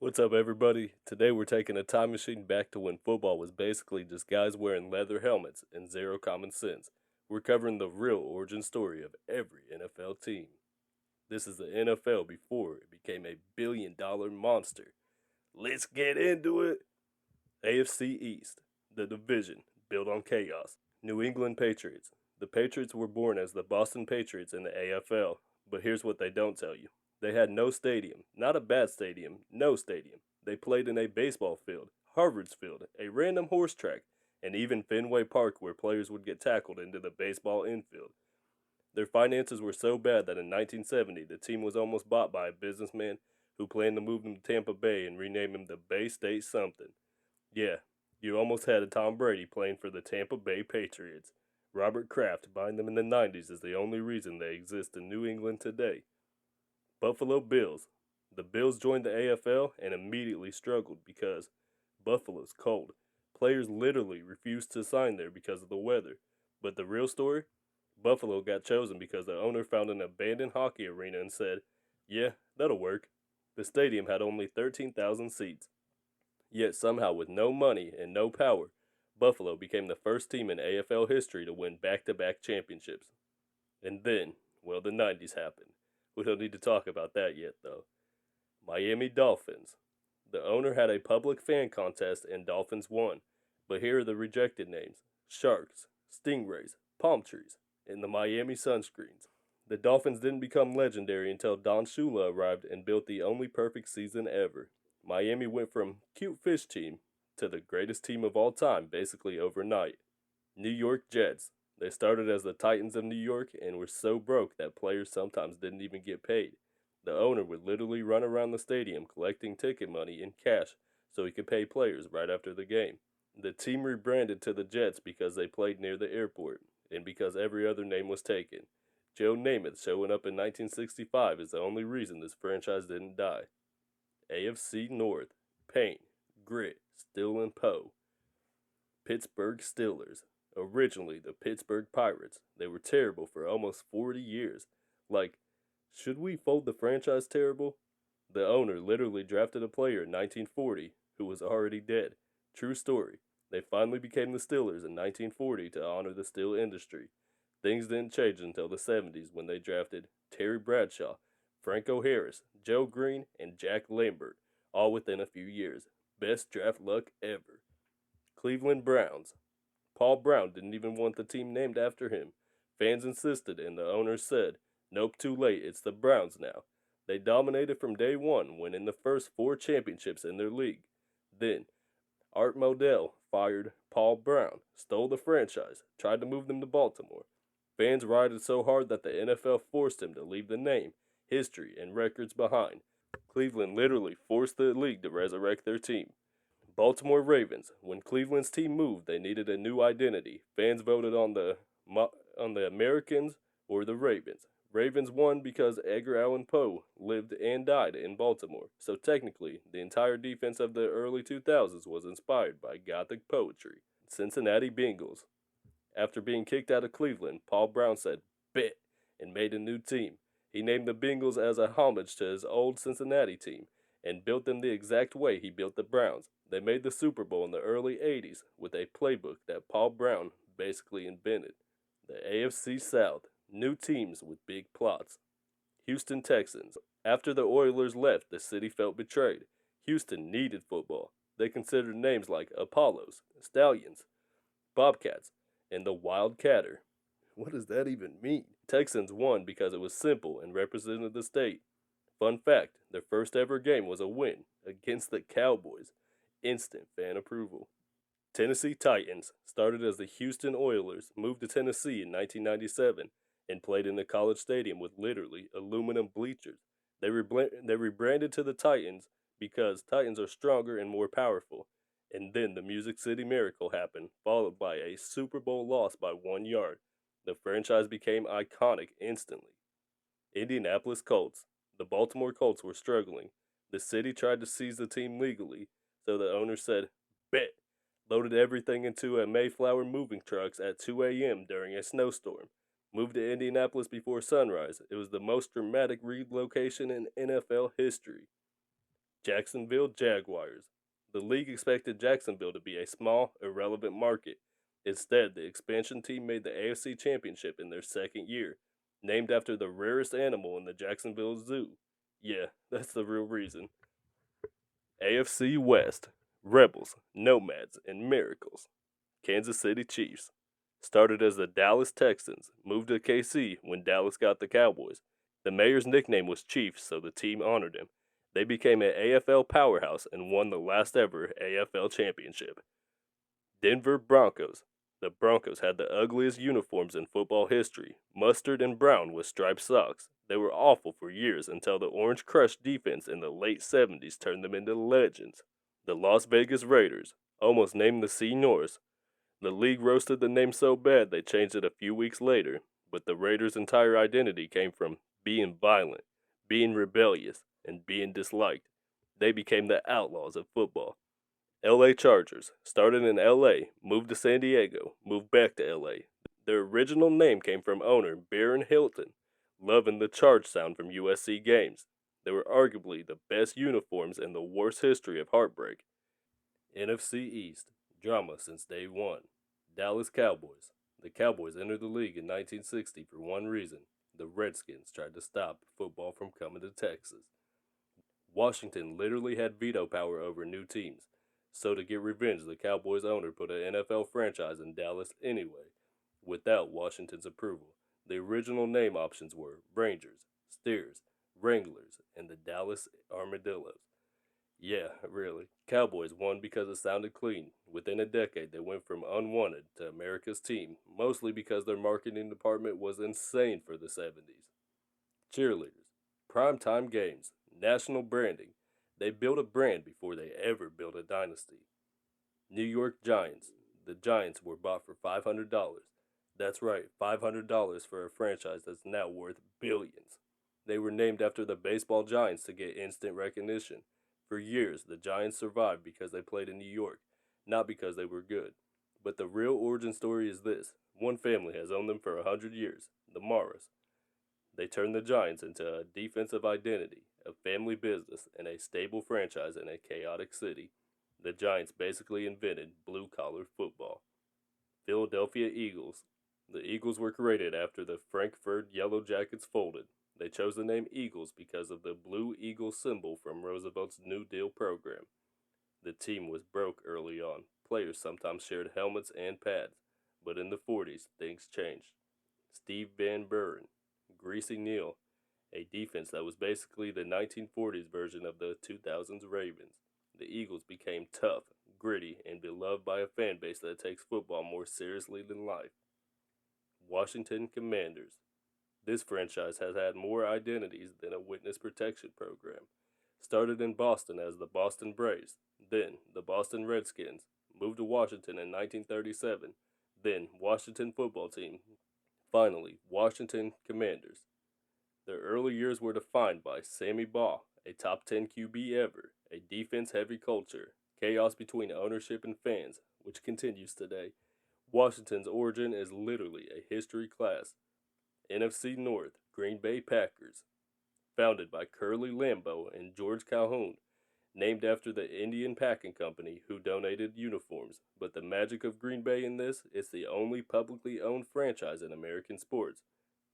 What's up, everybody? Today we're taking a time machine back to when football was basically just guys wearing leather helmets and zero common sense. We're covering the real origin story of every NFL team. This is the NFL before it became a billion-dollar monster. Let's get into it! AFC East, the division built on chaos. New England Patriots. The Patriots were born as the Boston Patriots in the AFL, but here's what they don't tell you. They had no stadium, not a bad stadium, no stadium. They played in a baseball field, Harvard's field, a random horse track, and even Fenway Park where players would get tackled into the baseball infield. Their finances were so bad that in 1970 the team was almost bought by a businessman who planned to move them to Tampa Bay and rename them the Bay State something. Yeah, you almost had a Tom Brady playing for the Tampa Bay Patriots. Robert Kraft buying them in the 90s is the only reason they exist in New England today. Buffalo Bills. The Bills joined the AFL and immediately struggled because Buffalo's cold. Players literally refused to sign there because of the weather. But the real story? Buffalo got chosen because the owner found an abandoned hockey arena and said, "Yeah, that'll work." The stadium had only 13,000 seats. Yet somehow, with no money and no power, Buffalo became the first team in AFL history to win back to back championships. And then, well, the 90s happened. We don't need to talk about that yet, though. Miami Dolphins. The owner had a public fan contest and Dolphins won. But here are the rejected names: Sharks, Stingrays, Palm Trees, and the Miami Sunscreens. The Dolphins didn't become legendary until Don Shula arrived and built the only perfect season ever. Miami went from cute fish team to the greatest team of all time basically overnight. New York Jets. They started as the Titans of New York and were so broke that players sometimes didn't even get paid. The owner would literally run around the stadium collecting ticket money in cash so he could pay players right after the game. The team rebranded to the Jets because they played near the airport and because every other name was taken. Joe Namath showing up in 1965 is the only reason this franchise didn't die. AFC North. Pain, grit, Still and Poe. Pittsburgh Steelers. Originally the Pittsburgh Pirates. They were terrible for almost 40 years. Like, should we fold the franchise terrible? The owner literally drafted a player in 1940 who was already dead. True story. They finally became the Steelers in 1940 to honor the steel industry. Things didn't change until the 70s when they drafted Terry Bradshaw, Franco Harris, Joe Green, and Jack Lambert, all within a few years. Best draft luck ever. Cleveland Browns. Paul Brown didn't even want the team named after him. Fans insisted, and the owner said, "Nope, too late, it's the Browns now." They dominated from day one, winning the first four championships in their league. Then, Art Modell fired Paul Brown, stole the franchise, tried to move them to Baltimore. Fans rioted so hard that the NFL forced him to leave the name, history, and records behind. Cleveland literally forced the league to resurrect their team. Baltimore Ravens. When Cleveland's team moved, they needed a new identity. Fans voted on the Americans or the Ravens. Ravens won because Edgar Allan Poe lived and died in Baltimore. So technically, the entire defense of the early 2000s was inspired by Gothic poetry. Cincinnati Bengals. After being kicked out of Cleveland, Paul Brown said, "Bet," and made a new team. He named the Bengals as a homage to his old Cincinnati team and built them the exact way he built the Browns. They made the Super Bowl in the early 80s with a playbook that Paul Brown basically invented. The AFC South, new teams with big plots. Houston Texans. After the Oilers left, the city felt betrayed. Houston needed football. They considered names like Apollos, Stallions, Bobcats, and the Wildcatter. What does that even mean? Texans won because it was simple and represented the state. Fun fact, their first ever game was a win against the Cowboys. Instant fan approval. Tennessee Titans started as the Houston Oilers, moved to Tennessee in 1997, and played in the college stadium with literally aluminum bleachers. They rebranded to the Titans because Titans are stronger and more powerful. And then the Music City Miracle happened, followed by a Super Bowl loss by 1 yard. The franchise became iconic instantly. Indianapolis Colts. The Baltimore Colts were struggling. The city tried to seize the team legally, so the owner said, "Bet," loaded everything into a Mayflower moving trucks at 2 a.m. during a snowstorm. Moved to Indianapolis before sunrise. It was the most dramatic relocation in NFL history. Jacksonville Jaguars. The league expected Jacksonville to be a small, irrelevant market. Instead, the expansion team made the AFC Championship in their second year, named after the rarest animal in the Jacksonville Zoo. Yeah, that's the real reason. AFC West. Rebels, Nomads, and Miracles. Kansas City Chiefs. Started as the Dallas Texans, moved to KC when Dallas got the Cowboys. The mayor's nickname was Chief, so the team honored him. They became an AFL powerhouse and won the last ever AFL championship. Denver Broncos. The Broncos had the ugliest uniforms in football history, mustard and brown with striped socks. They were awful for years until the Orange Crush defense in the late 70s turned them into legends. The Las Vegas Raiders, almost named the Sea Norse. The league roasted the name so bad they changed it a few weeks later, but the Raiders' entire identity came from being violent, being rebellious, and being disliked. They became the outlaws of football. LA Chargers, started in LA, moved to San Diego, moved back to LA. Their original name came from owner Baron Hilton, loving the charge sound from USC games. They were arguably the best uniforms in the worst history of heartbreak. NFC East, drama since day one. Dallas Cowboys. The Cowboys entered the league in 1960 for one reason. The Redskins tried to stop football from coming to Texas. Washington literally had veto power over new teams. So to get revenge, the Cowboys owner put an NFL franchise in Dallas anyway, without Washington's approval. The original name options were Rangers, Steers, Wranglers, and the Dallas Armadillos. Yeah, really. Cowboys won because it sounded clean. Within a decade, they went from unwanted to America's team, mostly because their marketing department was insane for the 70s. Cheerleaders, primetime games, national branding. They built a brand before they ever built a dynasty. New York Giants. The Giants were bought for $500. That's right, $500 for a franchise that's now worth billions. They were named after the baseball giants to get instant recognition. For years, the Giants survived because they played in New York, not because they were good. But the real origin story is this. One family has owned them for 100 years, the Maras. They turned the Giants into a defensive identity, a family business, and a stable franchise in a chaotic city. The Giants basically invented blue collar football. Philadelphia Eagles. The Eagles were created after the Frankfurt Yellow Jackets folded. They chose the name Eagles because of the blue eagle symbol from Roosevelt's New Deal program. The team was broke early on. Players sometimes shared helmets and pads, but in the 40s, things changed. Steve Van Buren, Greasy Neal, a defense that was basically the 1940s version of the 2000s Ravens. The Eagles became tough, gritty, and beloved by a fan base that takes football more seriously than life. Washington Commanders. This franchise has had more identities than a witness protection program. Started in Boston as the Boston Braves, then the Boston Redskins, moved to Washington in 1937, then Washington Football Team, finally Washington Commanders. Their early years were defined by Sammy Baugh, a top 10 QB ever, a defense heavy culture, chaos between ownership and fans, which continues today. Washington's origin is literally a history class. NFC North, Green Bay Packers. Founded by Curly Lambeau and George Calhoun, named after the Indian Packing Company who donated uniforms. But the magic of Green Bay in this, it's the only publicly owned franchise in American sports.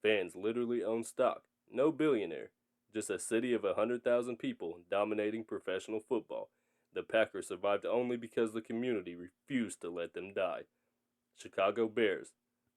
Fans literally own stock. No billionaire. Just a city of 100,000 people dominating professional football. The Packers survived only because the community refused to let them die. Chicago Bears.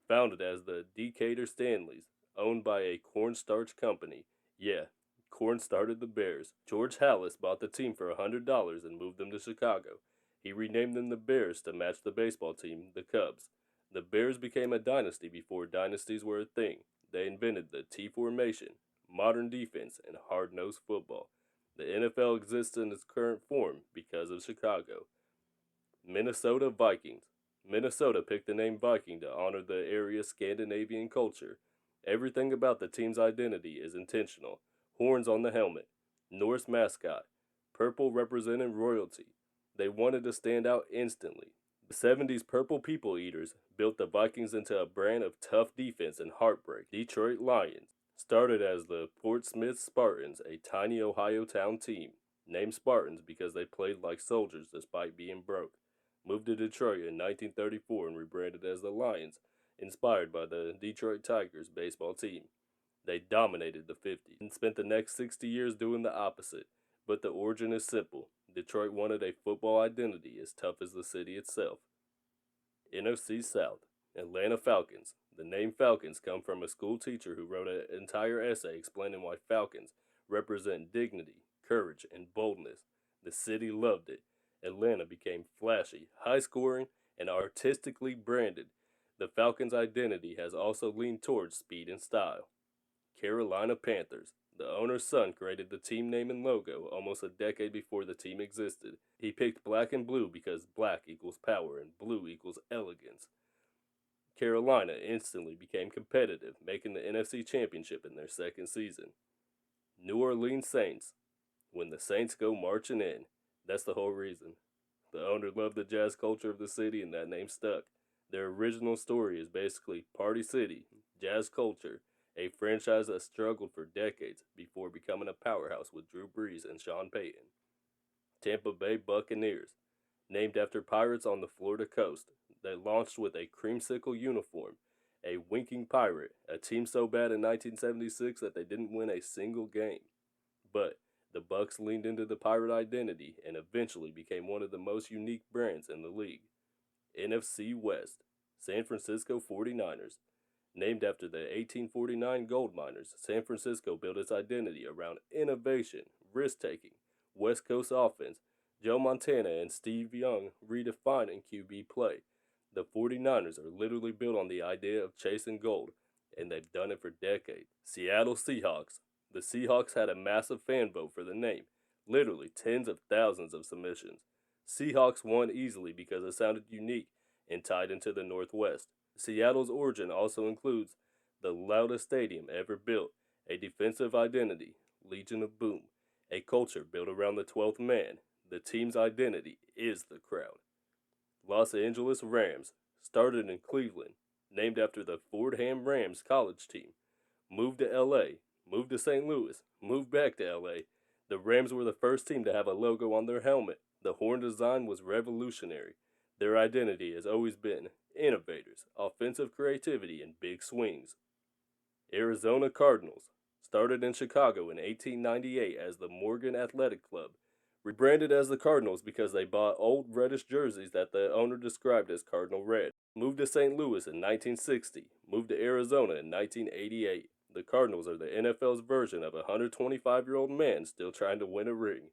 Founded as the Decatur Stanleys, owned by a cornstarch company. Yeah, corn started the Bears. George Halas bought the team for $100 and moved them to Chicago. He renamed them the Bears to match the baseball team, the Cubs. The Bears became a dynasty before dynasties were a thing. They invented the T formation, modern defense, and hard-nosed football. The NFL exists in its current form because of Chicago. Minnesota Vikings. Minnesota picked the name Viking to honor the area's Scandinavian culture. Everything about the team's identity is intentional. Horns on the helmet, Norse mascot, purple representing royalty. They wanted to stand out instantly. The 70s Purple People Eaters built the Vikings into a brand of tough defense and heartbreak. Detroit Lions started as the Fort Smith Spartans, a tiny Ohio town team. named Spartans because they played like soldiers despite being broke. Moved to Detroit in 1934 and rebranded as the Lions, inspired by the Detroit Tigers baseball team. They dominated the 50s and spent the next 60 years doing the opposite. But the origin is simple. Detroit wanted a football identity as tough as the city itself. NFC South, Atlanta Falcons. The name Falcons come from a school teacher who wrote an entire essay explaining why Falcons represent dignity, courage, and boldness. The city loved it. Atlanta became flashy, high scoring, and artistically branded. The Falcons' identity has also leaned towards speed and style. Carolina Panthers. The owner's son created the team name and logo almost a decade before the team existed. He picked black and blue because black equals power and blue equals elegance. Carolina instantly became competitive, making the NFC Championship in their second season. New Orleans Saints. When the Saints go marching in, that's the whole reason. The owner loved the jazz culture of the city and that name stuck. Their original story is basically Party City, jazz culture, a franchise that struggled for decades before becoming a powerhouse with Drew Brees and Sean Payton. Tampa Bay Buccaneers. Named after pirates on the Florida coast, they launched with a creamsicle uniform, a winking pirate, a team so bad in 1976 that they didn't win a single game. But the Bucs leaned into the pirate identity and eventually became one of the most unique brands in the league. NFC West, San Francisco 49ers. Named after the 1849 gold miners, San Francisco built its identity around innovation, risk-taking, West Coast offense. Joe Montana and Steve Young redefining QB play. The 49ers are literally built on the idea of chasing gold, and they've done it for decades. Seattle Seahawks. The Seahawks had a massive fan vote for the name, literally tens of thousands of submissions. Seahawks won easily because it sounded unique and tied into the Northwest. Seattle's origin also includes the loudest stadium ever built, a defensive identity, Legion of Boom, a culture built around the 12th man. The team's identity is the crowd. Los Angeles Rams, started in Cleveland, named after the Fordham Rams college team. Moved to LA, moved to St. Louis, moved back to LA. The Rams were the first team to have a logo on their helmet. The horn design was revolutionary. Their identity has always been innovators, offensive creativity, and big swings. Arizona Cardinals, started in Chicago in 1898 as the Morgan Athletic Club, rebranded as the Cardinals because they bought old reddish jerseys that the owner described as Cardinal Red. Moved to St. Louis in 1960, moved to Arizona in 1988. The Cardinals are the NFL's version of a 125-year-old man still trying to win a ring.